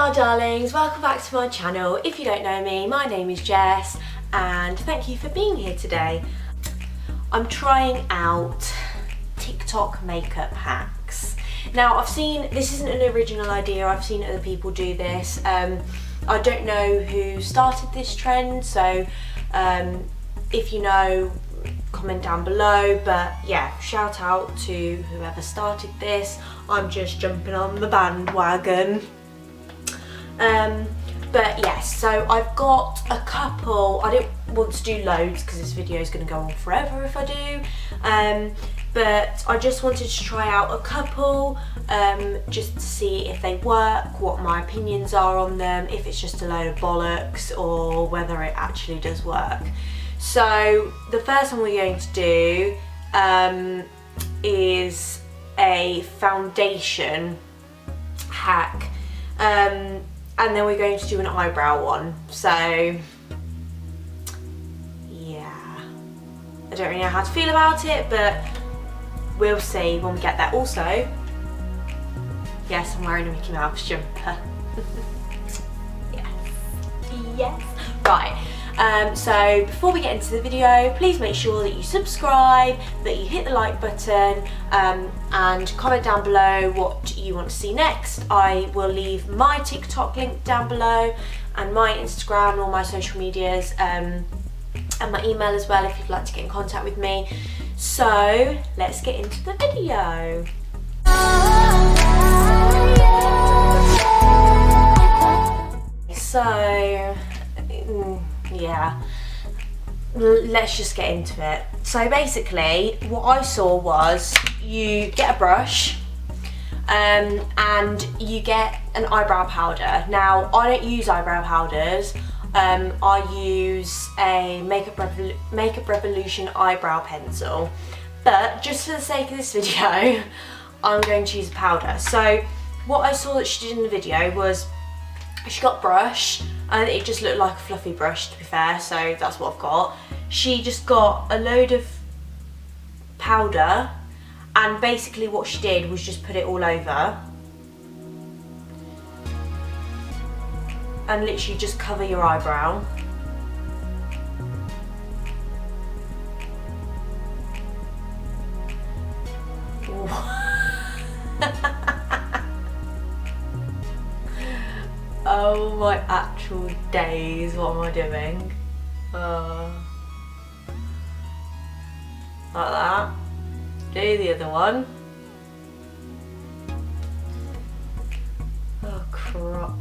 Ola Darlings, welcome back to my channel. If you don't know me, my name is Jess and thank you for being here today. I'm trying out TikTok makeup hacks. Now I've seen, this isn't an original idea, I've seen other people do this. I don't know who started this trend, so if you know, comment down below, but yeah, shout out to whoever started this. I'm just jumping on the bandwagon. But yes, so I've got a couple. I don't want to do loads because this video is going to go on forever if I do, but I just wanted to try out a couple just to see if they work, what my opinions are on them, if it's just a load of bollocks or whether it actually does work. So the first one we're going to do is a foundation hack, and then we're going to do an eyebrow one. So yeah, I don't really know how to feel about it, but we'll see when we get there. Also, yes, I'm wearing a Mickey Mouse jumper. yes, right. So before we get into the video, please make sure that you subscribe, that you hit the like button, and comment down below what you want to see next. I will leave my TikTok link down below, and my Instagram and all my social medias, and my email as well if you'd like to get in contact with me. So let's get into the video. So yeah, let's just get into it. So basically what I saw was you get a brush and you get an eyebrow powder. Now I don't use eyebrow powders, I use a Makeup Revolution eyebrow pencil, but just for the sake of this video I'm going to use a powder. So what I saw that she did in the video was she got a brush, and it just looked like a fluffy brush, to be fair, so that's what I've got. She just got a load of powder, and basically what she did was just put it all over and literally just cover your eyebrow. Oh my actual days, what am I doing? Like that. Do the other one. Oh crap.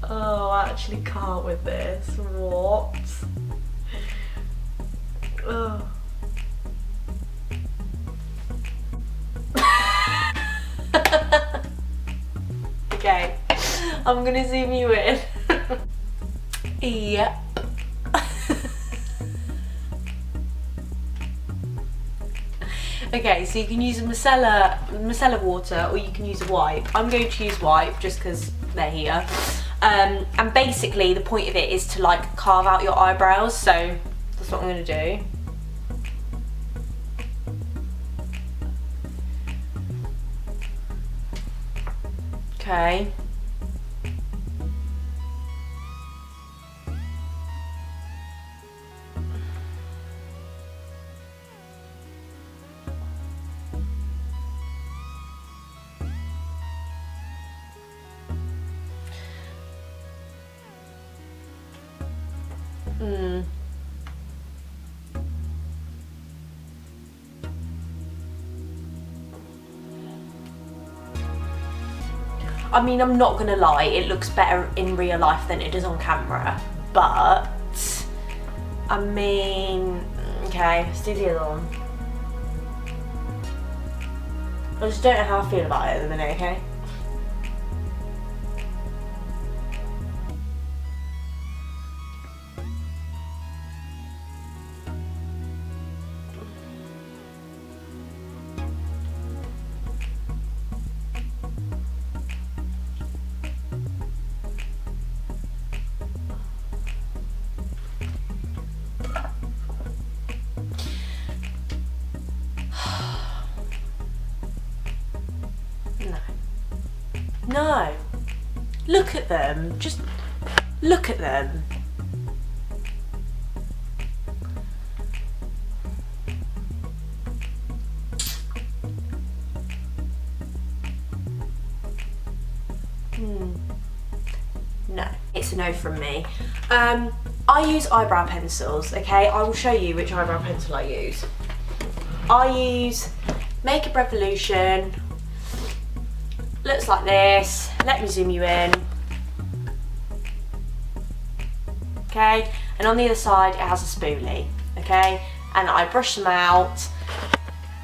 Oh, I actually can't with this. What? Oh. Okay, I'm gonna zoom you in. Yep. Okay, so you can use a micellar water, or you can use a wipe. I'm going to use wipe just because they're here. And basically the point of it is to like carve out your eyebrows, so that's what I'm gonna do. Okay. I mean, I'm not gonna lie, it looks better in real life than it does on camera, but I mean, okay, let's do the other one. I just don't know how I feel about it at the minute, okay? No. Look at them. Just look at them. No, it's a no from me. I use eyebrow pencils, okay? I will show you which eyebrow pencil I use. I use Makeup Revolution. Looks like this. Let me zoom you in. Okay, and on the other side it has a spoolie, okay? And I brush them out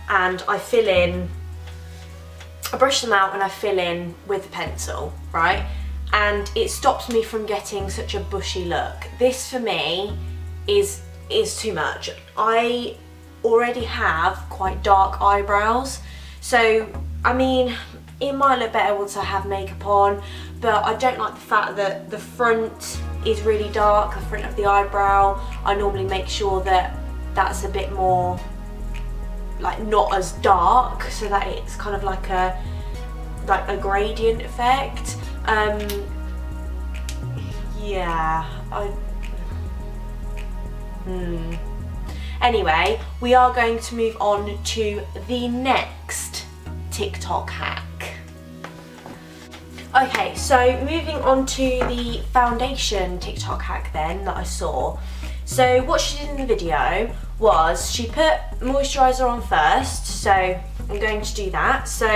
and I fill in, with the pencil, right? And it stops me from getting such a bushy look. This for me is too much. I already have quite dark eyebrows, so I mean it might look better once I have makeup on, but I don't like the fact that the front is really dark, the front of the eyebrow. I normally make sure that that's a bit more, like, not as dark, so that it's kind of like a gradient effect. Yeah, Anyway, we are going to move on to the next TikTok hack. Okay, so moving on to the foundation TikTok hack then that I saw. So what she did in the video was she put moisturiser on first, so I'm going to do that. So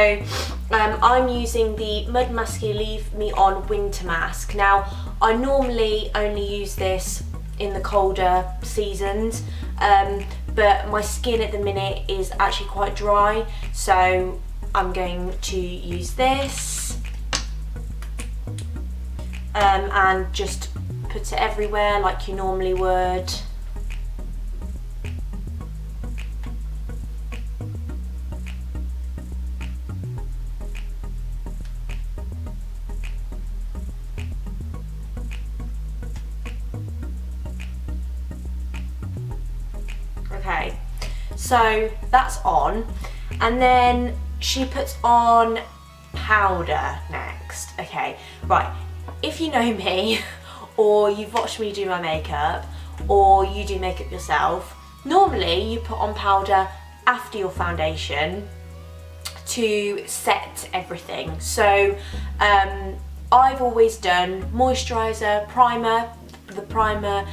I'm using the Mud Musky Leave Me On Winter Mask. Now, I normally only use this in the colder seasons, but my skin at the minute is actually quite dry, so I'm going to use this and just put it everywhere like you normally would. Okay, so that's on, and then she puts on powder next. Okay, right, if you know me or you've watched me do my makeup or you do makeup yourself, normally you put on powder after your foundation to set everything. So I've always done moisturiser, primer. The primer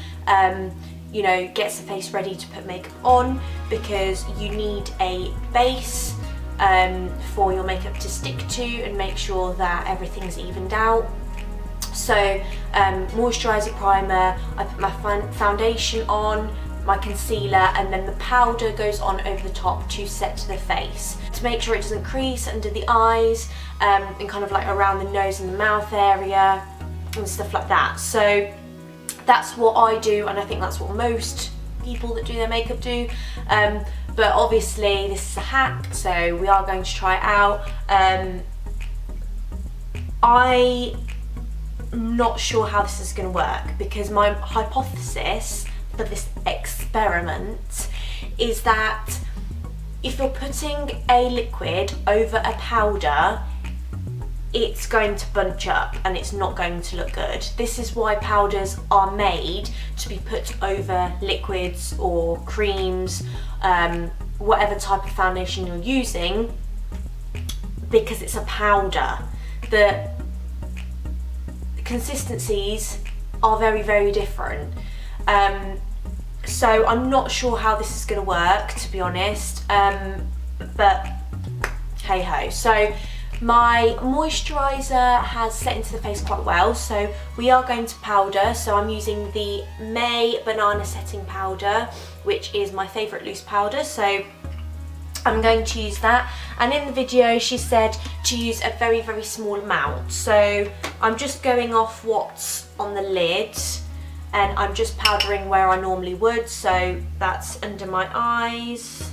you know, gets the face ready to put makeup on, because you need a base for your makeup to stick to and make sure that everything's evened out. So moisturiser, primer, I put my foundation on, my concealer, and then the powder goes on over the top to set to the face, to make sure it doesn't crease under the eyes and kind of like around the nose and the mouth area and stuff like that. So that's what I do, and I think that's what most people that do their makeup do. But obviously this is a hack, so we are going to try it out. I'm not sure how this is going to work, because my hypothesis for this experiment is that if you're putting a liquid over a powder, it's going to bunch up and it's not going to look good. This is why powders are made to be put over liquids or creams, whatever type of foundation you're using, because it's a powder. The consistencies are very, very different. So I'm not sure how this is going to work, to be honest, but hey ho. So my moisturiser has set into the face quite well, so we are going to powder. So I'm using the May Banana Setting Powder, which is my favourite loose powder, so I'm going to use that. And in the video she said to use a very, very small amount, so I'm just going off what's on the lid and I'm just powdering where I normally would. So that's under my eyes,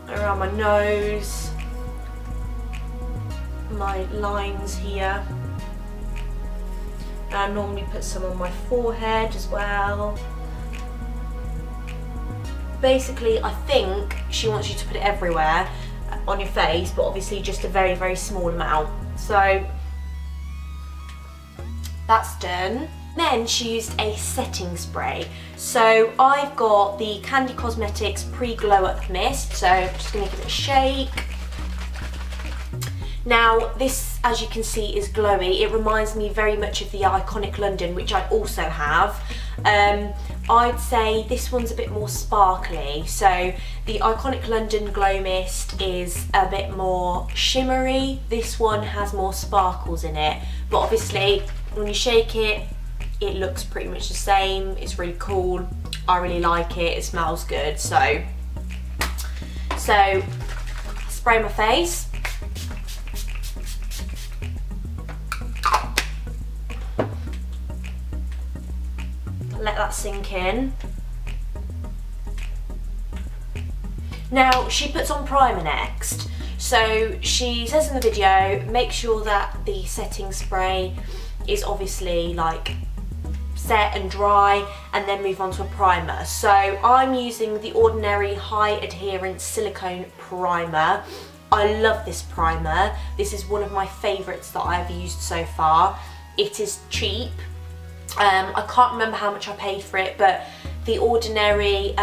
around my nose, my lines here, and I normally put some on my forehead as well. Basically, I think she wants you to put it everywhere, on your face, but obviously just a very, very small amount. So that's done. Then she used a setting spray. So I've got the Candy Cosmetics Pre-Glow Up Mist, so I'm just going to give it a shake. Now this, as you can see, is glowy. It reminds me very much of the Iconic London, which I also have. I'd say this one's a bit more sparkly. So the Iconic London Glow Mist is a bit more shimmery. This one has more sparkles in it. But obviously, when you shake it, it looks pretty much the same. It's really cool. I really like it. It smells good. So spray my face. Let that sink in. Now she puts on primer next. So she says in the video, make sure that the setting spray is obviously like set and dry, and then move on to a primer. So I'm using the Ordinary High Adherence Silicone Primer. I love this primer. This is one of my favourites that I've used so far. It is cheap. I can't remember how much I paid for it, but the Ordinary,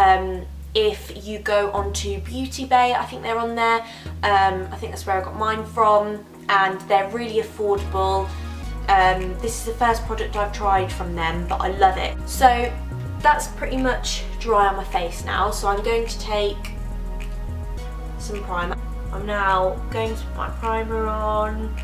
if you go onto Beauty Bay, I think they're on there. I think that's where I got mine from, and they're really affordable. This is the first product I've tried from them, but I love it. So that's pretty much dry on my face now, so I'm going to take some primer. I'm now going to put my primer on.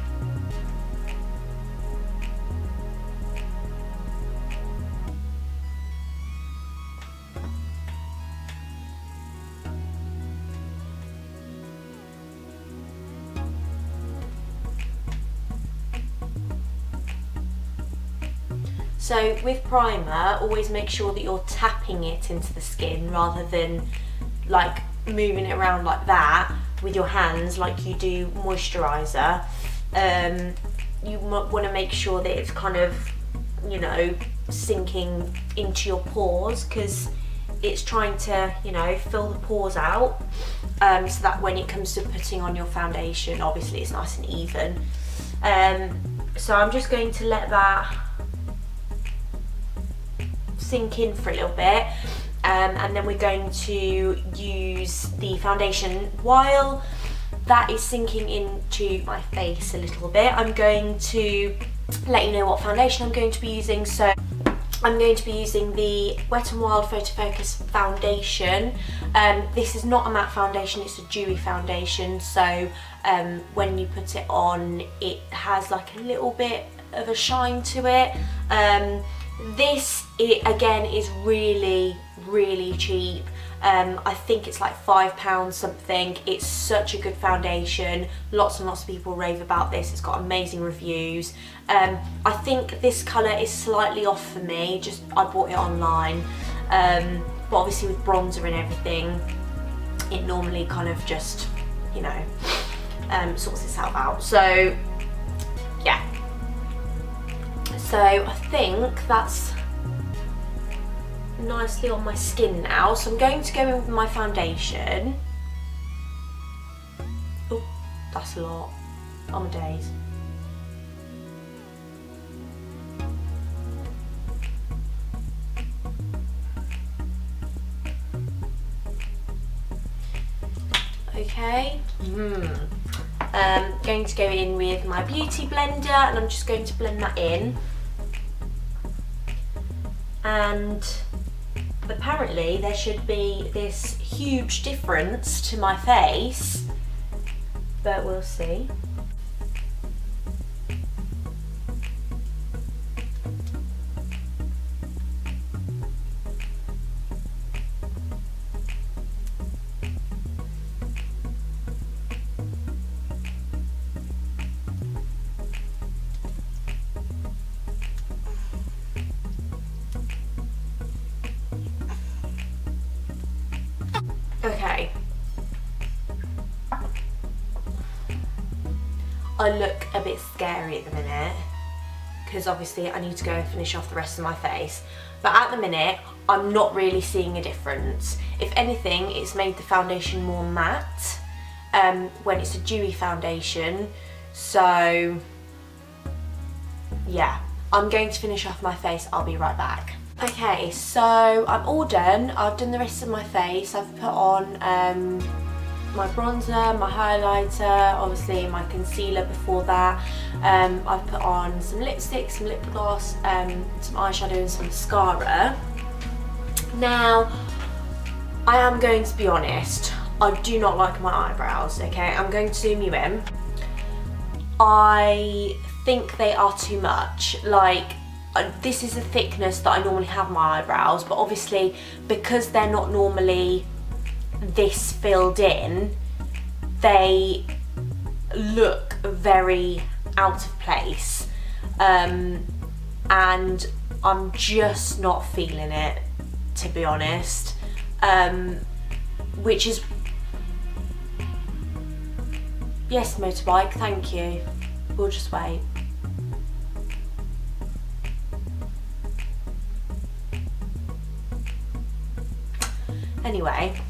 So with primer, always make sure that you're tapping it into the skin rather than like moving it around like that with your hands like you do moisturiser. You want to make sure that it's kind of, you know, sinking into your pores, because it's trying to, you know, fill the pores out, so that when it comes to putting on your foundation, obviously it's nice and even. So I'm just going to let that sink in for a little bit, and then we're going to use the foundation. While that is sinking into my face a little bit, I'm going to let you know what foundation I'm going to be using. So I'm going to be using the Wet n Wild Photo Focus foundation. This is not a matte foundation, it's a dewy foundation, so when you put it on, it has like a little bit of a shine to it. This, again, is really, really cheap. I think it's like £5 something. It's such a good foundation. Lots and lots of people rave about this. It's got amazing reviews. I think this colour is slightly off for me. Just I bought it online. But obviously with bronzer and everything, it normally kind of just, you know, sorts itself out. So yeah. So I think that's nicely on my skin now. So I'm going to go in with my foundation. Oh, that's a lot. Oh my days. Okay. Going to go in with my beauty blender, and I'm just going to blend that in. And apparently there should be this huge difference to my face, but we'll see. Okay. I look a bit scary at the minute because obviously I need to go and finish off the rest of my face, but at the minute I'm not really seeing a difference. If anything, it's made the foundation more matte, when it's a dewy foundation. So yeah, I'm going to finish off my face. I'll be right back. Okay, so I'm all done. I've done the rest of my face. I've put on my bronzer, my highlighter, obviously my concealer before that. I've put on some lipstick, some lip gloss, some eyeshadow and some mascara. Now, I am going to be honest, I do not like my eyebrows, okay? I'm going to zoom you in. I think they are too much. Like, this is a thickness that I normally have my eyebrows, but obviously because they're not normally this filled in, they look very out of place, and I'm just not feeling it, to be honest, which is, yes, motorbike, thank you, we'll just wait. Anyway,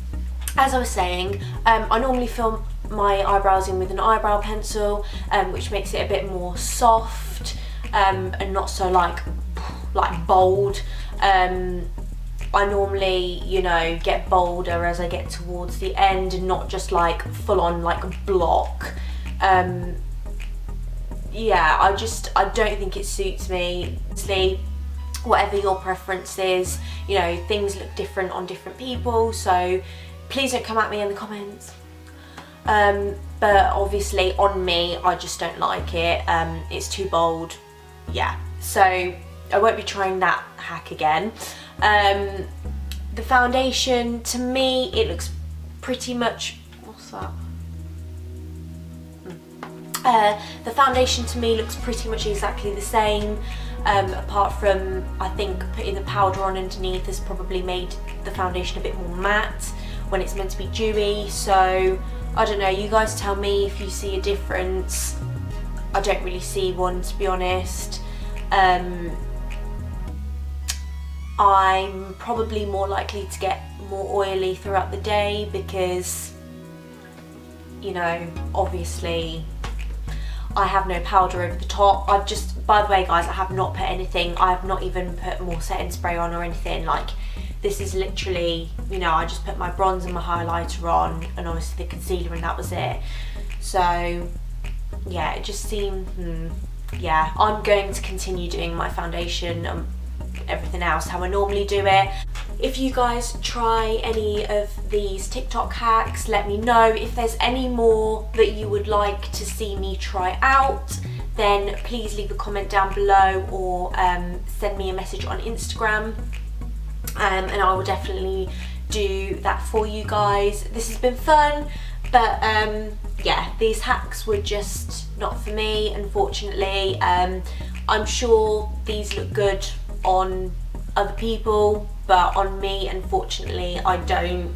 as I was saying, I normally fill my eyebrows in with an eyebrow pencil, which makes it a bit more soft, and not so like bold. I normally, you know, get bolder as I get towards the end and not just like full on like block. Yeah, I don't think it suits me. Honestly, whatever your preference is, you know, things look different on different people, so please don't come at me in the comments. But obviously on me, I just don't like it. It's too bold. Yeah, so I won't be trying that hack again. The foundation, to me, it looks pretty much, what's that? The foundation to me looks pretty much exactly the same, apart from, I think, putting the powder on underneath has probably made the foundation a bit more matte when it's meant to be dewy. So I don't know, you guys tell me if you see a difference. I don't really see one, to be honest. I'm probably more likely to get more oily throughout the day because, you know, obviously I have no powder over the top. I've just, by the way guys, I have not put anything, I have not even put more setting spray on or anything. Like, this is literally, you know, I just put my bronzer and my highlighter on and obviously the concealer, and that was it. So yeah, it just seemed, yeah, I'm going to continue doing my foundation and everything else how I normally do it. If you guys try any of these TikTok hacks, let me know. If there's any more that you would like to see me try out, then please leave a comment down below or send me a message on Instagram, and I will definitely do that for you guys. This has been fun, but yeah, these hacks were just not for me, unfortunately. I'm sure these look good on other people, but on me, unfortunately, I don't.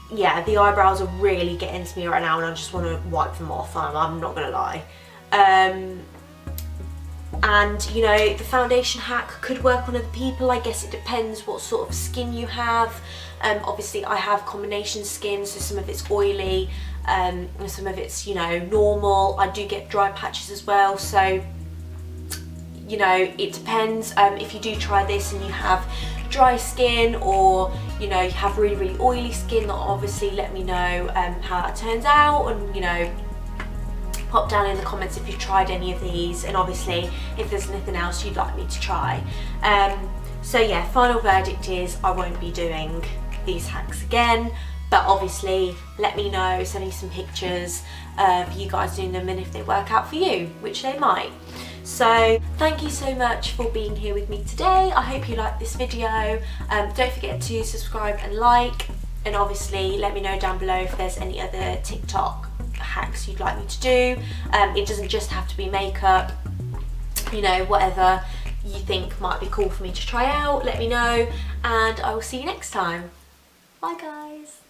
Yeah, the eyebrows are really getting to me right now and I just want to wipe them off, I'm not gonna lie. And you know, the foundation hack could work on other people. I guess it depends what sort of skin you have. Obviously I have combination skin, so some of it's oily, and some of it's, you know, normal. I do get dry patches as well, so you know, it depends. If you do try this and you have dry skin, or you know, you have really, really oily skin, obviously let me know how that turns out, and you know, pop down in the comments if you've tried any of these, and obviously if there's anything else you'd like me to try. So yeah, final verdict is I won't be doing these hacks again, but obviously let me know, send me some pictures of you guys doing them and if they work out for you, which they might. So thank you so much for being here with me today. I hope you liked this video. Don't forget to subscribe and like, and obviously let me know down below if there's any other TikTok hacks you'd like me to do. It doesn't just have to be makeup, you know, whatever you think might be cool for me to try out, let me know, and I will see you next time. Bye guys.